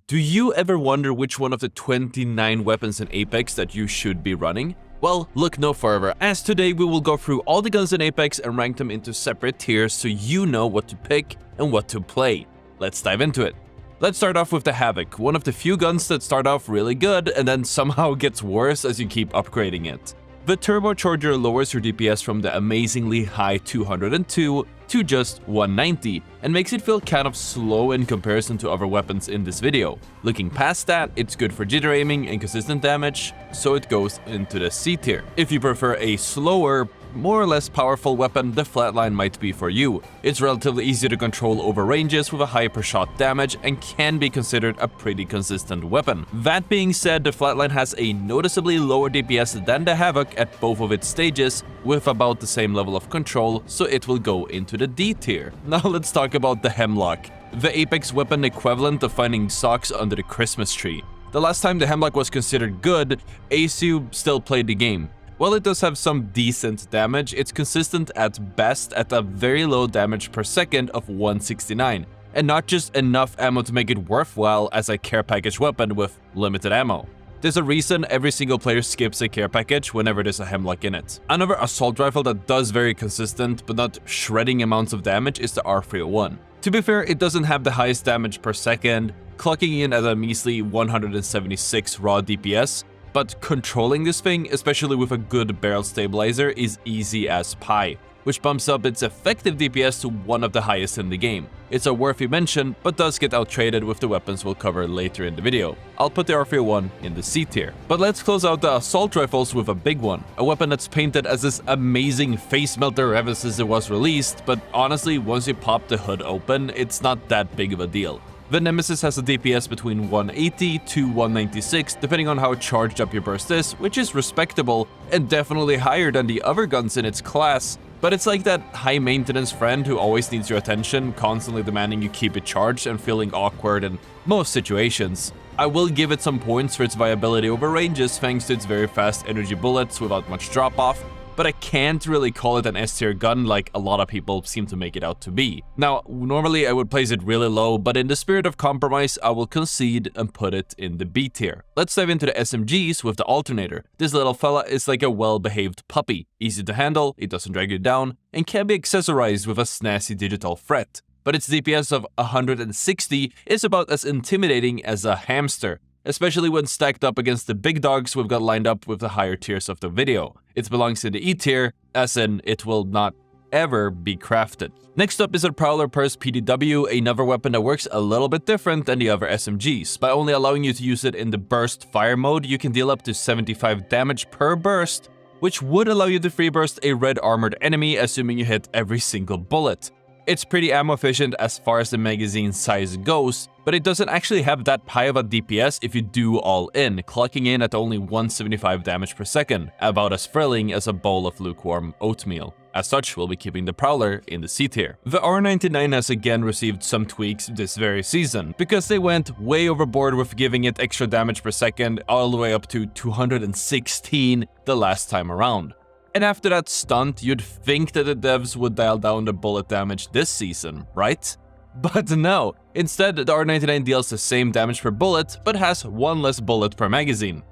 Do you ever wonder which one of the 29 weapons in Apex that you should be running? Well, look no further, as today we will go through all the guns in Apex and rank them into separate tiers so you know what to pick and what to play. Let's dive into it. Let's start off with the Havoc, one of the few guns that start off really good and then somehow gets worse as you keep upgrading it. The turbocharger lowers your DPS from the amazingly high 202 to just 190 and makes it feel kind of slow in comparison to other weapons in this video. Looking past that, it's good for jitter aiming and consistent damage, so it goes into the C tier. If you prefer a slower, more or less powerful weapon, the Flatline might be for you. It's relatively easy to control over ranges with a high per shot damage and can be considered a pretty consistent weapon. That being said, the Flatline has a noticeably lower DPS than the Havoc at both of its stages, with about the same level of control, so it will go into the D tier. Now let's talk about the Hemlock, the Apex weapon equivalent of finding socks under the Christmas tree. The last time the Hemlock was considered good, ASU still played the game. While it does have some decent damage, it's consistent at best at a very low damage per second of 169, and not just enough ammo to make it worthwhile as a care package weapon with limited ammo. There's a reason every single player skips a care package whenever there's a Hemlock in it. Another assault rifle that does very consistent but not shredding amounts of damage is the R301. To be fair, it doesn't have the highest damage per second, clocking in at a measly 176 raw DPS, but controlling this thing, especially with a good barrel stabilizer, is easy as pie, which bumps up its effective DPS to one of the highest in the game. It's a worthy mention, but does get out-traded with the weapons we'll cover later in the video. I'll put the R301 in the C tier. But let's close out the assault rifles with a big one, a weapon that's painted as this amazing face melter ever since it was released, but honestly, once you pop the hood open, it's not that big of a deal. The Nemesis has a DPS between 180 to 196, depending on how charged up your burst is, which is respectable and definitely higher than the other guns in its class, but it's like that high-maintenance friend who always needs your attention, constantly demanding you keep it charged and feeling awkward in most situations. I will give it some points for its viability over ranges thanks to its very fast energy bullets without much drop-off, but I can't really call it an S-tier gun like a lot of people seem to make it out to be. Now, normally I would place it really low, but in the spirit of compromise, I will concede and put it in the B tier. Let's dive into the SMGs with the Alternator. This little fella is like a well-behaved puppy, easy to handle, it doesn't drag you down, and can be accessorized with a snazzy digital threat. But its DPS of 160 is about as intimidating as a hamster, especially when stacked up against the big dogs we've got lined up with the higher tiers of the video. It belongs in the E tier, as in it will not ever be crafted. Next up is a Prowler Purse PDW, another weapon that works a little bit different than the other SMGs. By only allowing you to use it in the burst fire mode, you can deal up to 75 damage per burst, which would allow you to free burst a red armored enemy, assuming you hit every single bullet. It's pretty ammo efficient as far as the magazine size goes, but it doesn't actually have that high of a DPS if you do all in, clocking in at only 175 damage per second, about as thrilling as a bowl of lukewarm oatmeal. As such, we'll be keeping the Prowler in the C tier. The R99 has again received some tweaks this very season, because they went way overboard with giving it extra damage per second all the way up to 216 the last time around. And after that stunt, you'd think that the devs would dial down the bullet damage this season, right? But no, instead the R99 deals the same damage per bullet, but has one less bullet per magazine.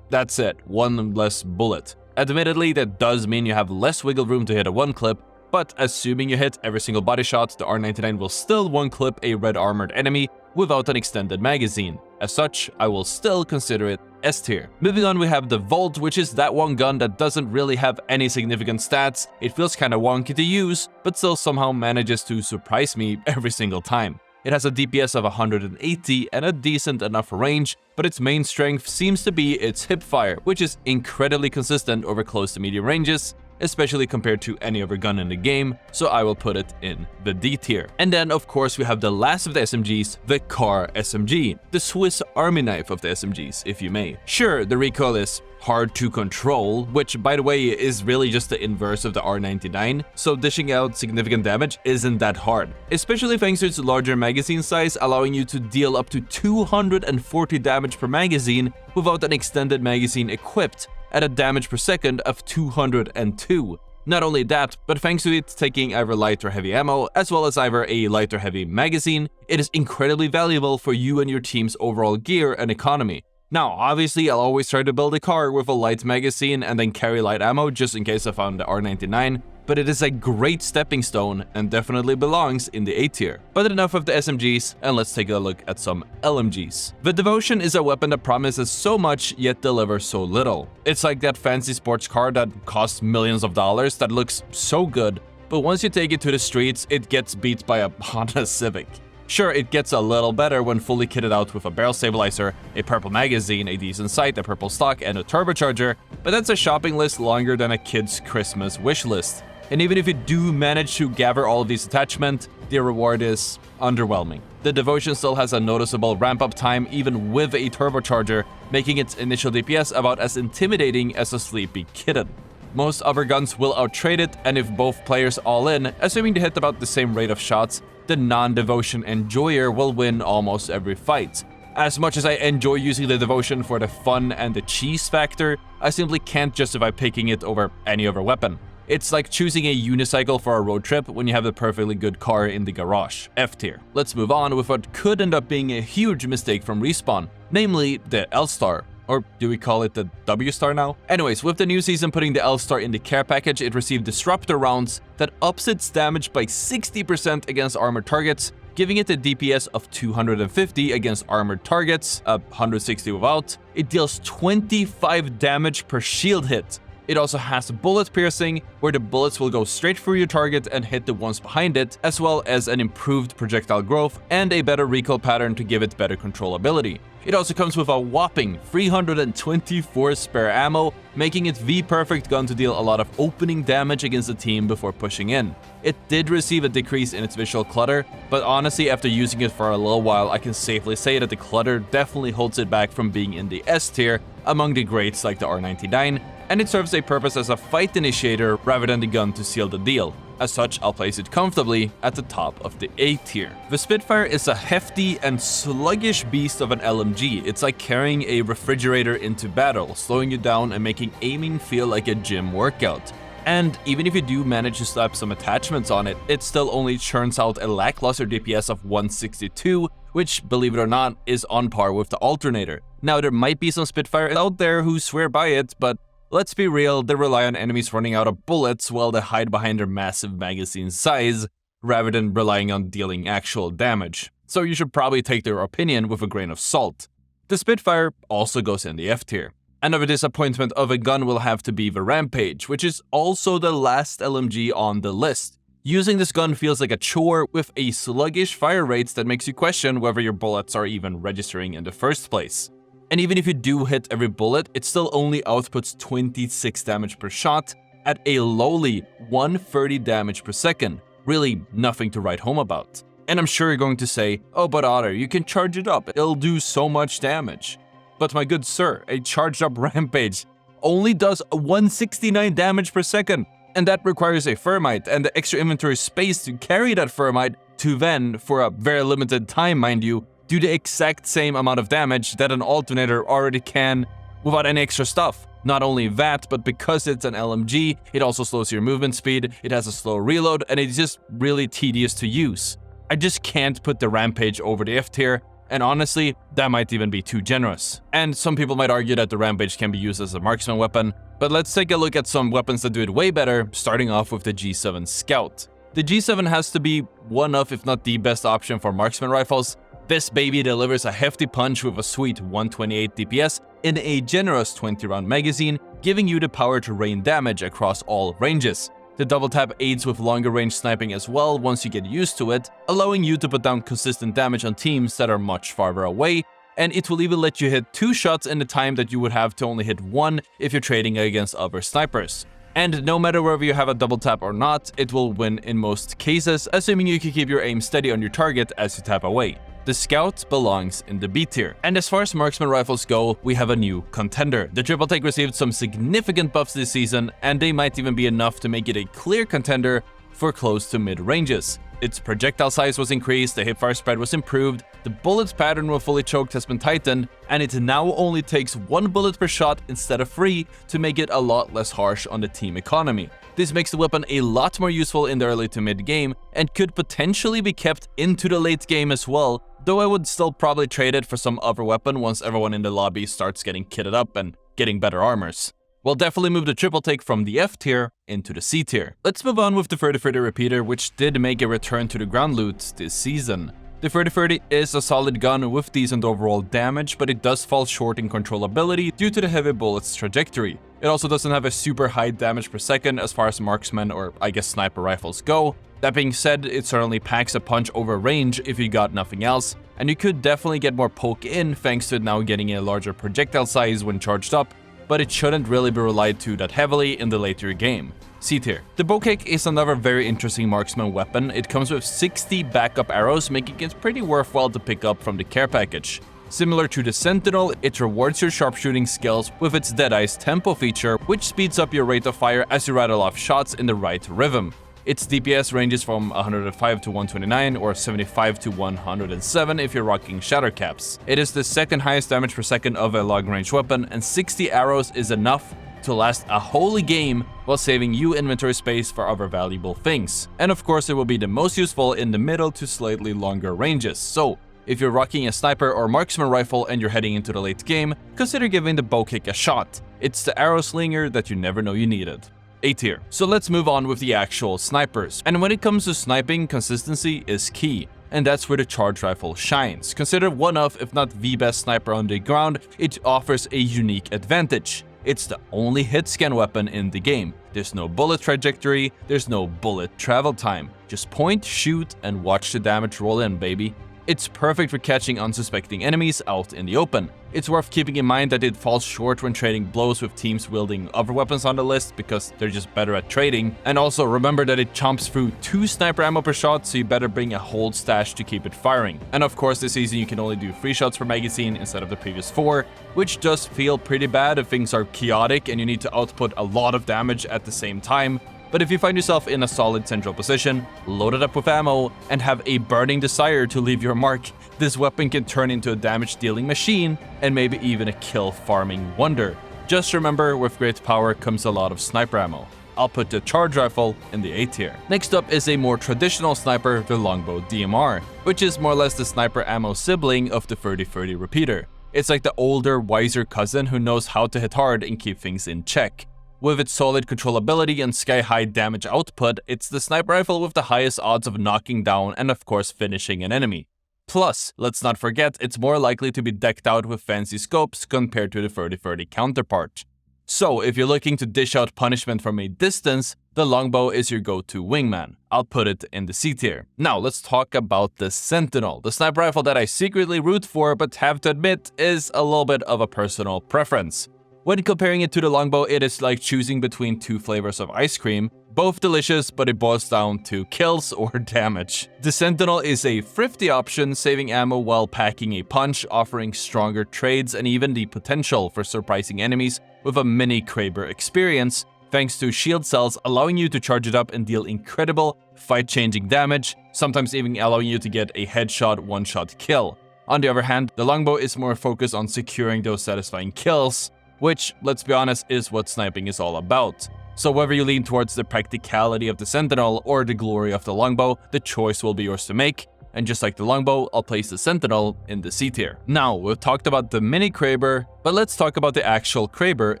That's it, one less bullet. Admittedly, that does mean you have less wiggle room to hit a one clip, but assuming you hit every single body shot, the R99 will still one clip a red armored enemy without an extended magazine. As such, I will still consider it S tier. Moving on, we have the Volt, which is that one gun that doesn't really have any significant stats. It feels kinda wonky to use, but still somehow manages to surprise me every single time. It has a DPS of 180 and a decent enough range, but its main strength seems to be its hipfire, which is incredibly consistent over close to medium ranges, especially compared to any other gun in the game, so I will put it in the D tier. And then, of course, we have the last of the SMGs, the Car SMG, the Swiss Army knife of the SMGs, if you may. Sure, the recoil is hard to control, which, by the way, is really just the inverse of the R99, so dishing out significant damage isn't that hard, especially thanks to its larger magazine size, allowing you to deal up to 240 damage per magazine without an extended magazine equipped, at a damage per second of 202. Not only that, but thanks to it taking either light or heavy ammo, as well as either a light or heavy magazine, it is incredibly valuable for you and your team's overall gear and economy. Now, obviously, I'll always try to build a car with a light magazine and then carry light ammo just in case I found the R99, but it is a great stepping stone and definitely belongs in the A tier. But enough of the SMGs, and let's take a look at some LMGs. The Devotion is a weapon that promises so much yet delivers so little. It's like that fancy sports car that costs millions of dollars that looks so good, but once you take it to the streets, it gets beat by a Honda Civic. Sure, it gets a little better when fully kitted out with a barrel stabilizer, a purple magazine, a decent sight, a purple stock, and a turbocharger, but that's a shopping list longer than a kid's Christmas wish list. And even if you do manage to gather all of these attachments, the reward is underwhelming. The Devotion still has a noticeable ramp-up time even with a turbocharger, making its initial DPS about as intimidating as a sleepy kitten. Most other guns will outtrade it, and if both players all in, assuming they hit about the same rate of shots, the non-Devotion enjoyer will win almost every fight. As much as I enjoy using the Devotion for the fun and the cheese factor, I simply can't justify picking it over any other weapon. It's like choosing a unicycle for a road trip when you have a perfectly good car in the garage. F tier. Let's move on with what could end up being a huge mistake from Respawn, namely the L-Star. Or do we call it the W-Star now? Anyways, with the new season putting the L-Star in the care package, it received Disruptor rounds that ups its damage by 60% against armored targets, giving it a DPS of 250 against armored targets, 160 without. It deals 25 damage per shield hit. It also has bullet piercing, where the bullets will go straight through your target and hit the ones behind it, as well as an improved projectile growth and a better recoil pattern to give it better controllability. It also comes with a whopping 324 spare ammo, making it the perfect gun to deal a lot of opening damage against a team before pushing in. It did receive a decrease in its visual clutter, but honestly, after using it for a little while, I can safely say that the clutter definitely holds it back from being in the S tier among the greats like the R99, and it serves a purpose as a fight initiator rather than the gun to seal the deal. As such, I'll place it comfortably at the top of the A tier. The Spitfire is a hefty and sluggish beast of an LMG. It's like carrying a refrigerator into battle, slowing you down and making aiming feel like a gym workout. And even if you do manage to slap some attachments on it, it still only churns out a lackluster DPS of 162, which, believe it or not, is on par with the Alternator. Now, there might be some Spitfires out there who swear by it, but let's be real, they rely on enemies running out of bullets while they hide behind their massive magazine size, rather than relying on dealing actual damage. So you should probably take their opinion with a grain of salt. The Spitfire also goes in the F tier. Another disappointment of a gun will have to be the Rampage, which is also the last LMG on the list. Using this gun feels like a chore with a sluggish fire rates that makes you question whether your bullets are even registering in the first place. And even if you do hit every bullet, it still only outputs 26 damage per shot at a lowly 130 damage per second. Really nothing to write home about. And I'm sure you're going to say, oh, but Ottr, you can charge it up, it'll do so much damage. But my good sir, a charged up Rampage only does 169 damage per second. And that requires a Thermite and the extra inventory space to carry that Thermite to then, for a very limited time mind you, do the exact same amount of damage that an Alternator already can without any extra stuff. Not only that, but because it's an LMG, it also slows your movement speed, it has a slow reload, and it's just really tedious to use. I just can't put the Rampage over the F tier, and honestly, that might even be too generous. And some people might argue that the Rampage can be used as a Marksman weapon, but let's take a look at some weapons that do it way better, starting off with the G7 Scout. The G7 has to be one of, if not the best option for Marksman rifles. This baby delivers a hefty punch with a sweet 128 DPS in a generous 20-round magazine, giving you the power to rain damage across all ranges. The double tap aids with longer range sniping as well once you get used to it, allowing you to put down consistent damage on teams that are much farther away, and it will even let you hit 2 shots in the time that you would have to only hit 1 if you're trading against other snipers. And no matter whether you have a double tap or not, it will win in most cases, assuming you can keep your aim steady on your target as you tap away. The Scout belongs in the B tier. And as far as Marksman rifles go, we have a new contender. The Triple Take received some significant buffs this season, and they might even be enough to make it a clear contender for close to mid ranges. Its projectile size was increased, the hipfire spread was improved, The bullet pattern when fully choked has been tightened, and it now only takes 1 bullet per shot instead of 3 to make it a lot less harsh on the team economy. This makes the weapon a lot more useful in the early to mid game and could potentially be kept into the late game as well, though I would still probably trade it for some other weapon once everyone in the lobby starts getting kitted up and getting better armors. We'll definitely move the triple take from the F tier into the C tier. Let's move on with the 3030 repeater, which did make a return to the ground loot this season. The 3030 is a solid gun with decent overall damage, but it does fall short in controllability due to the heavy bullet's trajectory. It also doesn't have a super high damage per second as far as marksman or I guess sniper rifles go. That being said, it certainly packs a punch over range if you got nothing else, and you could definitely get more poke in thanks to it now getting a larger projectile size when charged up, but it shouldn't really be relied to that heavily in the later game. C tier. The bow kick is another very interesting marksman weapon. It comes with 60 backup arrows, making it pretty worthwhile to pick up from the care package. Similar to the Sentinel, it rewards your sharpshooting skills with its Deadeye's tempo feature, which speeds up your rate of fire as you rattle off shots in the right rhythm. Its DPS ranges from 105 to 129 or 75 to 107 if you're rocking shatter caps. It is the second highest damage per second of a long-range weapon, and 60 arrows is enough to last a whole game while saving you inventory space for other valuable things. And of course, it will be the most useful in the middle to slightly longer ranges. So if you're rocking a sniper or marksman rifle and you're heading into the late game, consider giving the bow kick a shot. It's the arrow slinger that you never know you needed. A tier. So let's move on with the actual snipers. And when it comes to sniping, consistency is key, and that's where the charge rifle shines. Considered one of, if not the best sniper on the ground, it offers a unique advantage. It's the only hit scan weapon in the game. There's no bullet trajectory, there's no bullet travel time. Just point, shoot, and watch the damage roll in, baby. It's perfect for catching unsuspecting enemies out in the open. It's worth keeping in mind that it falls short when trading blows with teams wielding other weapons on the list because they're just better at trading. And also remember that it chomps through 2 sniper ammo per shot, so you better bring a hold stash to keep it firing. And of course, this season you can only do 3 shots per magazine instead of the previous 4, which does feel pretty bad if things are chaotic and you need to output a lot of damage at the same time. But if you find yourself in a solid central position, loaded up with ammo, and have a burning desire to leave your mark, this weapon can turn into a damage-dealing machine and maybe even a kill-farming wonder. Just remember, with great power comes a lot of sniper ammo. I'll put the charge rifle in the A tier. Next up is a more traditional sniper, the longbow DMR, which is more or less the sniper ammo sibling of the 3030 repeater. It's like the older, wiser cousin who knows how to hit hard and keep things in check. With its solid controllability and sky-high damage output, it's the sniper rifle with the highest odds of knocking down and of course finishing an enemy. Plus, let's not forget, it's more likely to be decked out with fancy scopes compared to the 3030 counterpart. So, if you're looking to dish out punishment from a distance, the longbow is your go-to wingman. I'll put it in the C tier. Now, let's talk about the Sentinel, the sniper rifle that I secretly root for but have to admit is a little bit of a personal preference. When comparing it to the longbow, it is like choosing between 2 flavors of ice cream. Both delicious, but it boils down to kills or damage. The Sentinel is a thrifty option, saving ammo while packing a punch, offering stronger trades and even the potential for surprising enemies with a mini Kraber experience, thanks to shield cells allowing you to charge it up and deal incredible fight-changing damage, sometimes even allowing you to get a headshot one-shot kill. On the other hand, the longbow is more focused on securing those satisfying kills, which, let's be honest, is what sniping is all about. So whether you lean towards the practicality of the Sentinel or the glory of the longbow, the choice will be yours to make. And just like the longbow, I'll place the Sentinel in the C tier. Now, we've talked about the mini Kraber, but let's talk about the actual Kraber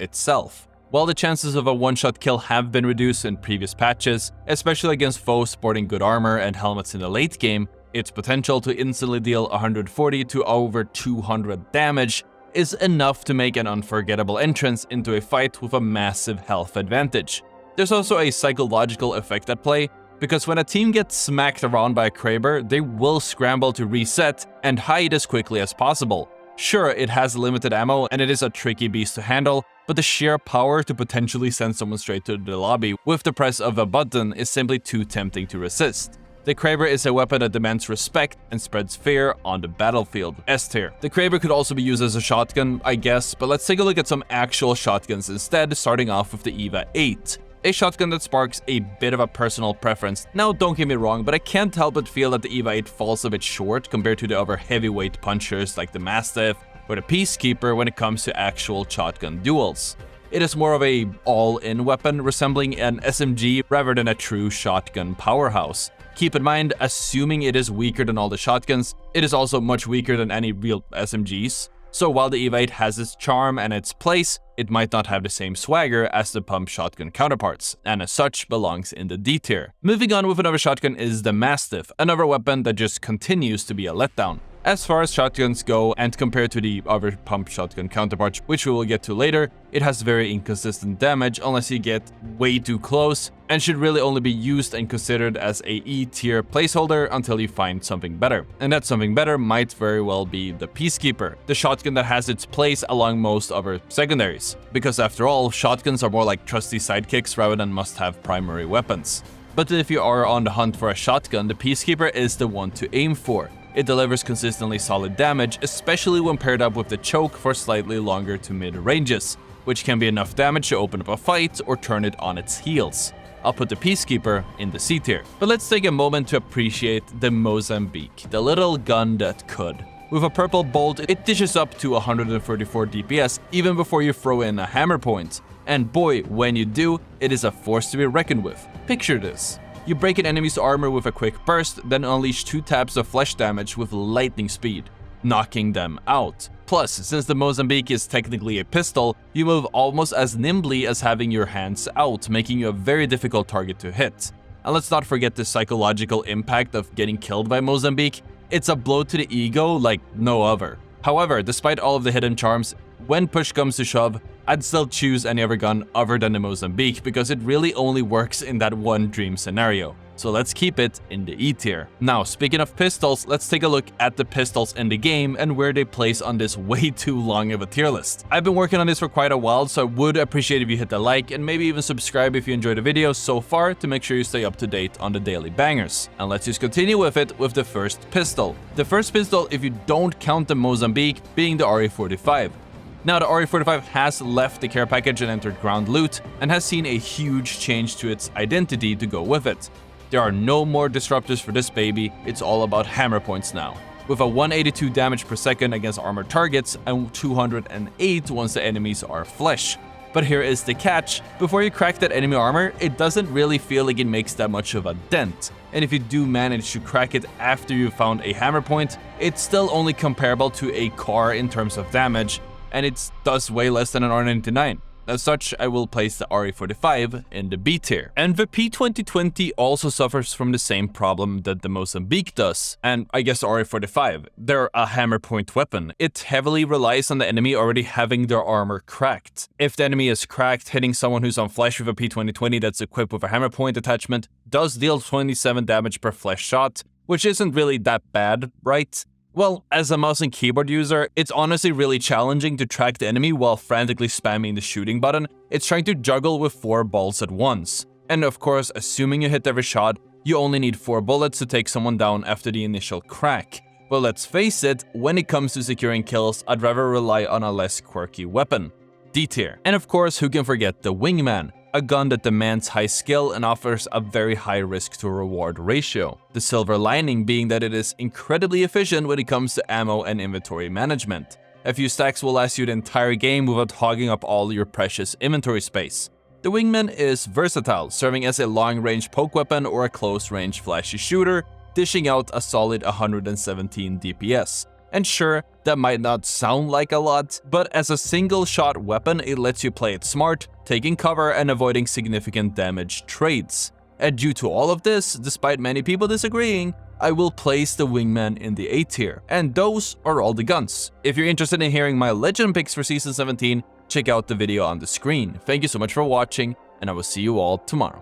itself. While the chances of a one-shot kill have been reduced in previous patches, especially against foes sporting good armor and helmets in the late game, its potential to instantly deal 140 to over 200 damage is enough to make an unforgettable entrance into a fight with a massive health advantage. There's also a psychological effect at play, because when a team gets smacked around by a Kraber, they will scramble to reset and hide as quickly as possible. Sure, it has limited ammo and it is a tricky beast to handle, but the sheer power to potentially send someone straight to the lobby with the press of a button is simply too tempting to resist. The Kraber is a weapon that demands respect and spreads fear on the battlefield. S tier. The Kraber could also be used as a shotgun, I guess, but let's take a look at some actual shotguns instead, starting off with the EVA 8. a shotgun that sparks a bit of a personal preference. Now, don't get me wrong, but I can't help but feel that the EVA 8 falls a bit short compared to the other heavyweight punchers like the Mastiff or the Peacekeeper when it comes to actual shotgun duels. It is more of a all-in weapon, resembling an SMG rather than a true shotgun powerhouse. Keep in mind, assuming it is weaker than all the shotguns, it is also much weaker than any real SMGs. So while the EVA 8 has its charm and its place, it might not have the same swagger as the pump shotgun counterparts, and as such belongs in the D tier. Moving on with another shotgun is the Mastiff, another weapon that just continues to be a letdown. As far as shotguns go, and compared to the other pump shotgun counterparts, which we will get to later, it has very inconsistent damage unless you get way too close, and should really only be used and considered as a E tier placeholder until you find something better. And that something better might very well be the Peacekeeper, the shotgun that has its place along most other secondaries. Because after all, shotguns are more like trusty sidekicks rather than must-have primary weapons. But if you are on the hunt for a shotgun, the Peacekeeper is the one to aim for. It delivers consistently solid damage, especially when paired up with the choke for slightly longer to mid ranges, which can be enough damage to open up a fight or turn it on its heels. I'll put the Peacekeeper in the C tier. But let's take a moment to appreciate the Mozambique, the little gun that could. With a purple bolt, it dishes up to 134 DPS even before you throw in a hammer point. And boy, when you do, it is a force to be reckoned with. Picture this. You break an enemy's armor with a quick burst, then unleash 2 taps of flesh damage with lightning speed, knocking them out. Plus, since the Mozambique is technically a pistol, you move almost as nimbly as having your hands out, making you a very difficult target to hit. And let's not forget the psychological impact of getting killed by Mozambique. It's a blow to the ego like no other. However, despite all of the hidden charms, when push comes to shove, I'd still choose any other gun other than the Mozambique because it really only works in that one dream scenario. So let's keep it in the E tier. Now, speaking of pistols, let's take a look at the pistols in the game and where they place on this way too long of a tier list. I've been working on this for quite a while, so I would appreciate if you hit the like and maybe even subscribe if you enjoyed the video so far to make sure you stay up to date on the daily bangers. And let's just continue with it with the first pistol. The first pistol, if you don't count the Mozambique, being the RE45. Now, the RE45 has left the care package and entered ground loot, and has seen a huge change to its identity to go with it. There are no more disruptors for this baby, it's all about hammer points now. With a 182 damage per second against armored targets, and 208 once the enemies are flesh. But here is the catch, before you crack that enemy armor, it doesn't really feel like it makes that much of a dent. And if you do manage to crack it after you found a hammer point, it's still only comparable to a car in terms of damage, and it does way less than an R99. As such, I will place the RE45 in the B tier. And the P2020 also suffers from the same problem that the Mozambique does, and I guess the RE45. They're a hammer point weapon. It heavily relies on the enemy already having their armor cracked. If the enemy is cracked, hitting someone who's on flesh with a P2020 that's equipped with a hammer point attachment does deal 27 damage per flesh shot, which isn't really that bad, right? Well, as a mouse and keyboard user, it's honestly really challenging to track the enemy while frantically spamming the shooting button. It's trying to juggle with 4 balls at once. And of course, assuming you hit every shot, you only need 4 bullets to take someone down after the initial crack. But let's face it, when it comes to securing kills, I'd rather rely on a less quirky weapon. D tier. And of course, who can forget the Wingman? A gun that demands high skill and offers a very high risk to reward ratio. The silver lining being that it is incredibly efficient when it comes to ammo and inventory management. A few stacks will last you the entire game without hogging up all your precious inventory space. The Wingman is versatile, serving as a long-range poke weapon or a close-range flashy shooter, dishing out a solid 117 DPS. And sure, that might not sound like a lot, but as a single-shot weapon, it lets you play it smart, taking cover and avoiding significant damage trades. And due to all of this, despite many people disagreeing, I will place the Wingman in the A tier. And those are all the guns. If you're interested in hearing my legend picks for Season 17, check out the video on the screen. Thank you so much for watching, and I will see you all tomorrow.